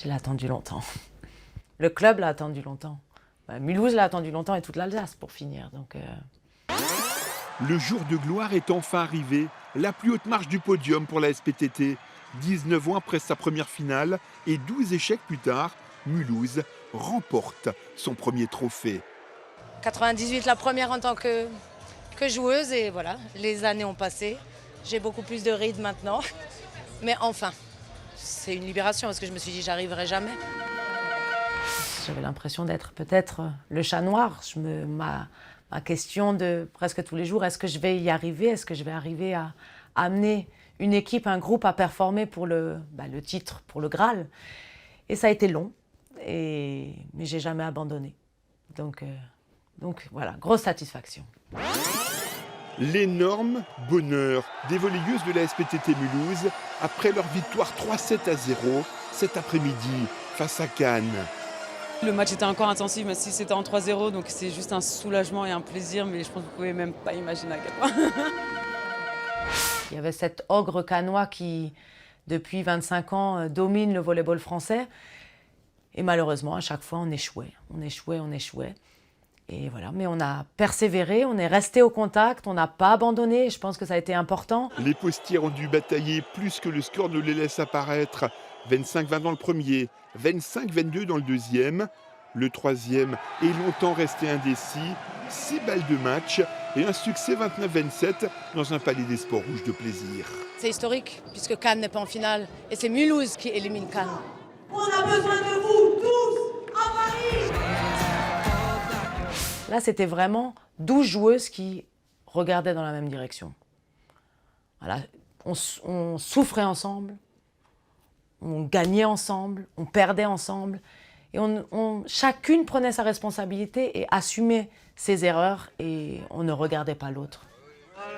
Je l'ai attendu longtemps. Le club l'a attendu longtemps. Mulhouse l'a attendu longtemps et toute l'Alsace pour finir. Donc, Le jour de gloire est enfin arrivé. La plus haute marche du podium pour la SPTT. 19 ans après sa première finale et 12 échecs plus tard, Mulhouse remporte son premier trophée. 98, la première en tant que joueuse, et voilà, les années ont passé. J'ai beaucoup plus de rides maintenant. Mais enfin, c'est une libération parce que je me suis dit j'arriverai jamais. J'avais l'impression d'être peut-être le chat noir. Ma question de presque tous les jours, est-ce que je vais y arriver? Est-ce que je vais arriver à amener une équipe, un groupe à performer pour le titre, pour le Graal? Et ça a été long, mais j'ai jamais abandonné. Donc voilà, grosse satisfaction. L'énorme bonheur des volleyeuses de la SPTT Mulhouse après leur victoire 3-7-0 cet après-midi face à Cannes. Le match était encore intensif, même si c'était en 3-0, donc c'est juste un soulagement et un plaisir, mais je pense que vous pouvez même pas imaginer à quel point. Il y avait cet ogre cannois qui, depuis 25 ans, domine le volleyball français. Et malheureusement, à chaque fois, on échouait. On échouait. Et voilà, mais on a persévéré, on est resté au contact, on n'a pas abandonné, et je pense que ça a été important. Les postières ont dû batailler plus que le score ne les laisse apparaître. 25-20 dans le premier, 25-22 dans le deuxième. Le troisième est longtemps resté indécis. 6 balles de match et un succès 29-27 dans un palais des sports rouges de plaisir. C'est historique puisque Cannes n'est pas en finale et c'est Mulhouse qui élimine Cannes. On a besoin de vous tous à Paris. Là, c'était vraiment 12 joueuses qui regardaient dans la même direction. Voilà, on souffrait ensemble, on gagnait ensemble, on perdait ensemble. Et chacune prenait sa responsabilité et assumait ses erreurs et on ne regardait pas l'autre.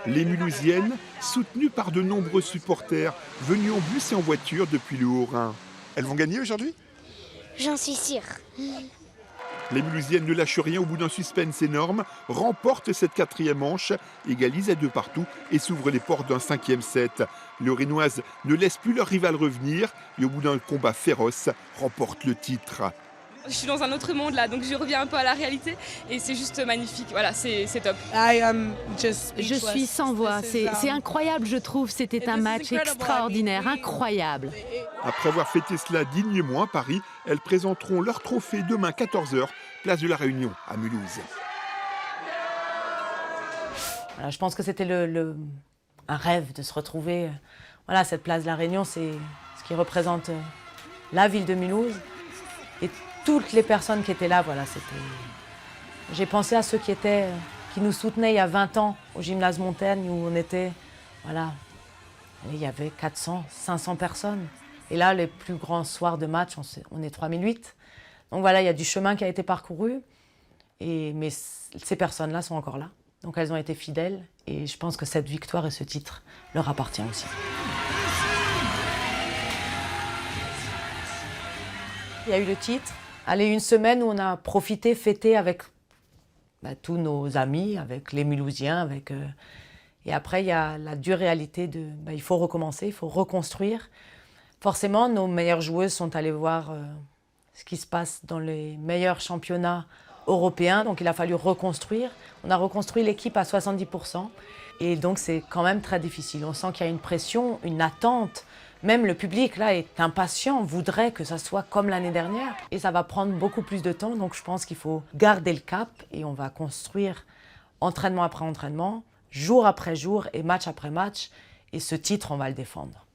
Les Mulhousiennes, soutenues par de nombreux supporters, venus en bus et en voiture depuis le Haut-Rhin. Elles vont gagner aujourd'hui ? J'en suis sûre. Les Mulhousiennes ne lâchent rien au bout d'un suspense énorme, remportent cette 4e manche, égalisent à 2 partout et s'ouvrent les portes d'un 5e set. Les Haut-Rhinoises ne laissent plus leur rival revenir et au bout d'un combat féroce, remportent le titre. Je suis dans un autre monde là, donc je reviens un peu à la réalité et c'est juste magnifique, voilà, c'est top. Je suis sans voix, c'est incroyable je trouve, c'était un match extraordinaire, incroyable. Après avoir fêté cela dignement à Paris, elles présenteront leur trophée demain 14h, place de la Réunion à Mulhouse. Voilà, je pense que c'était un rêve de se retrouver. Voilà, cette place de la Réunion, c'est ce qui représente la ville de Mulhouse. Et toutes les personnes qui étaient là, voilà, c'était... J'ai pensé à ceux qui nous soutenaient il y a 20 ans au gymnase Montaigne où on était, voilà, il y avait 400, 500 personnes. Et là, les plus grands soirs de match, on est 3008. Donc voilà, il y a du chemin qui a été parcouru. Mais ces personnes-là sont encore là. Donc elles ont été fidèles. Et je pense que cette victoire et ce titre leur appartient aussi. Il y a eu le titre. Allez, une semaine où on a profité, fêté avec tous nos amis, avec les Mulhousiens. Et après, il y a la dure réalité il faut recommencer, il faut reconstruire. Forcément, nos meilleures joueuses sont allées voir ce qui se passe dans les meilleurs championnats européens. Donc il a fallu reconstruire. On a reconstruit l'équipe à 70%. Et donc c'est quand même très difficile. On sent qu'il y a une pression, une attente. Même le public, là, est impatient, voudrait que ça soit comme l'année dernière. Et ça va prendre beaucoup plus de temps, donc je pense qu'il faut garder le cap et on va construire entraînement après entraînement, jour après jour et match après match. Et ce titre, on va le défendre.